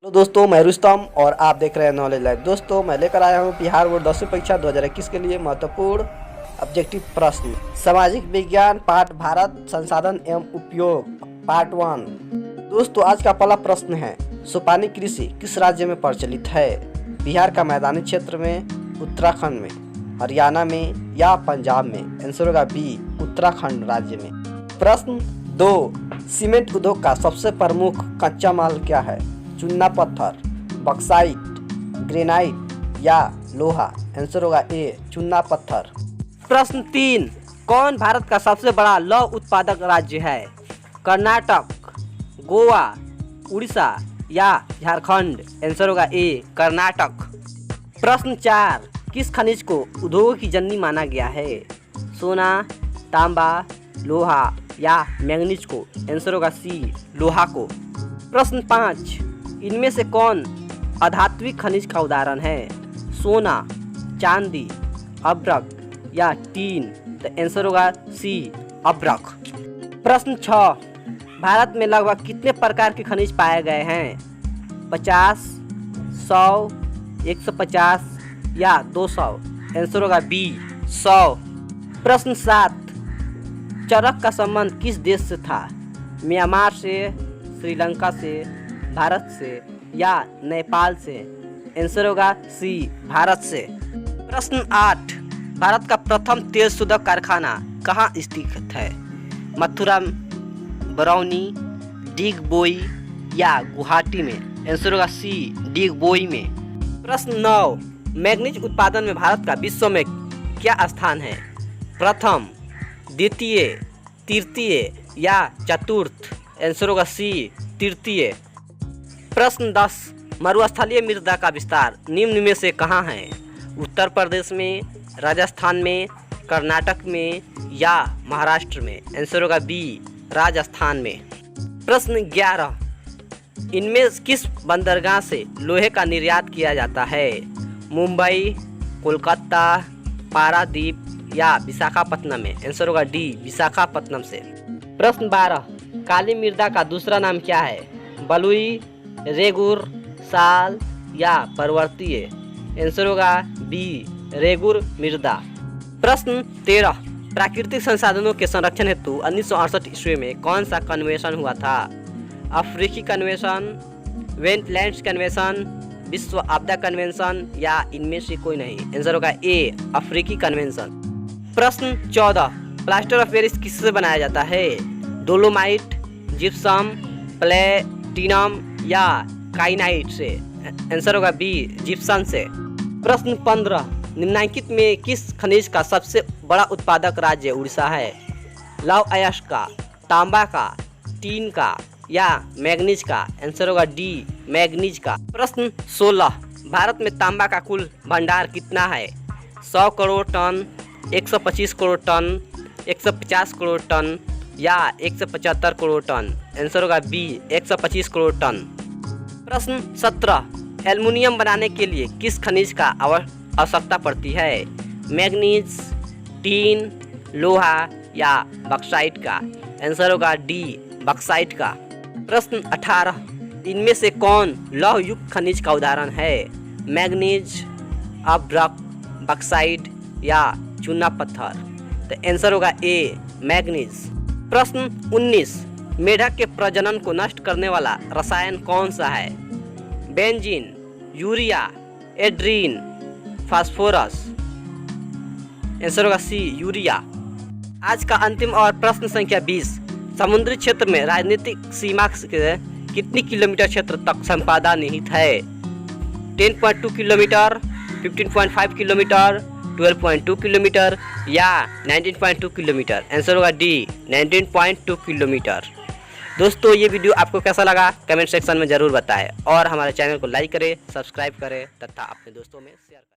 Hello दोस्तों, मैं रुस्तम और आप देख रहे हैं नॉलेज लाइव। दोस्तों, मैं लेकर आया हूं बिहार बोर्ड 10वीं परीक्षा 2021 के लिए महत्वपूर्ण ऑब्जेक्टिव प्रश्न। सामाजिक विज्ञान पाठ भारत संसाधन एवं उपयोग पार्ट 1। दोस्तों, आज का पहला प्रश्न है, सोपानी कृषि किस राज्य में प्रचलित है? बिहार का मैदानी क्षेत्र में, उत्तराखंड में, हरियाणा में या पंजाब में? आंसर होगा बी, उत्तराखंड राज्य में। प्रश्न 2, सीमेंट उद्योग का सबसे प्रमुख कच्चा माल क्या है? चूना पत्थर, बक्साइट, ग्रेनाइट या लोहा? आंसर होगा ए, चूना पत्थर। प्रश्न 3, कौन भारत का सबसे बड़ा लौह उत्पादक राज्य है? कर्नाटक, गोवा, उड़ीसा या झारखंड? आंसर होगा ए, कर्नाटक। प्रश्न 4, किस खनिज को उद्योगों की जननी माना गया है? सोना, तांबा, लोहा या मैंगनीज को? आंसर होगा सी, लोहा को। प्रश्न 5, इनमें से कौन अधात्विक खनिज का उदाहरण है? सोना, चांदी, अभ्रक या टीन? तो आंसर होगा सी, अभ्रक। प्रश्न 6, भारत में लगभग कितने प्रकार के खनिज पाए गए हैं? 50, 100, 150 या 200? आंसर होगा बी, 100। प्रश्न 7, चरक का संबंध किस देश से था? म्यांमार से, श्रीलंका से, भारत से या नेपाल से? आंसर होगा सी, भारत से। प्रश्न 8, भारत का प्रथम तेल शोधक कारखाना कहाँ स्थित है? मथुरा, बरौनी, डिगबोई या गुवाहाटी में? आंसर होगा सी, डिगबोई में। प्रश्न 9, मैंगनीज उत्पादन में भारत का विश्व में क्या स्थान है? प्रथम, द्वितीय, तृतीय या चतुर्थ? आंसर होगा सी, तृतीय। प्रश्न 10, मरुस्थलीय मृदा का विस्तार निम्न में से कहाँ है? उत्तर प्रदेश में, राजस्थान में, कर्नाटक में या महाराष्ट्र में? आंसर होगा बी, राजस्थान में। प्रश्न 11, इनमें किस बंदरगाह से लोहे का निर्यात किया जाता है? मुंबई, कोलकाता, पारादीप या विशाखापट्टनम में? आंसर होगा डी, विशाखापट्टनम से। प्रश्न 12, काली मृदा का दूसरा नाम क्या है? बलुई, रेगुर, साल या पर्वतीय? आंसर होगा बी, रेगुर मृदा। प्रश्न 13, प्राकृतिक संसाधनों के संरक्षण हेतु 1968 ईस्वी में कौन सा कन्वेंशन हुआ था? अफ्रीकी कन्वेंशन, वेटलैंड्स कन्वेंशन, विश्व आपदा कन्वेंशन या इनमें से कोई नहीं? आंसर होगा ए, अफ्रीकी कन्वेंशन। प्रश्न 14, प्लास्टर ऑफ पेरिस किससे बनाया जाता है? डोलोमाइट, जिप्सम, प्लेटिनम या काइनाइट से? आंसर होगा बी, जिप्सम से। प्रश्न 15, निम्नलिखित में किस खनिज का सबसे बड़ा उत्पादक राज्य उड़ीसा है? लौह अयस्क का, तांबा का, टीन का या मैंगनीज का? आंसर होगा डी, मैंगनीज का। प्रश्न 16, भारत में तांबा का कुल भंडार कितना है? 100 crore ton, 125 crore ton, 150 crore ton या 175 करोड़ टन? आंसर होगा बी, 125 करोड़ टन। प्रश्न 17, एल्युमिनियम बनाने के लिए किस खनिज का आवश्यकता पड़ती है? मैंगनीज, टीन, लोहा या बक्साइट का? आंसर होगा डी, बक्साइट का। प्रश्न 18, इनमें से कौन लौह युक्त खनिज का उदाहरण है? मैंगनीज, अभ्रक, बक्साइट या चूना पत्थर? तो आंसर होगा ए, मैंगनीज। प्रश्न 19, मेढक के प्रजनन को नष्ट करने वाला रसायन कौन सा है? Benzene, urea, एड्रीन, phosphorus? आंसर होगा सी, यूरिया। आज का अंतिम और प्रश्न संख्या 20, समुद्री क्षेत्र में राजनीतिक सीमा के कितनी किलोमीटर क्षेत्र तक संपादन निहित है? 10.2 किलोमीटर, 15.5 किलोमीटर, 12.2 किलोमीटर या 19.2 किलोमीटर? आंसर होगा डी, 19.2 किलोमीटर। दोस्तों, ये वीडियो आपको कैसा लगा कमेंट सेक्शन में ज़रूर बताएं और हमारे चैनल को लाइक करें, सब्सक्राइब करें तथा अपने दोस्तों में शेयर करें।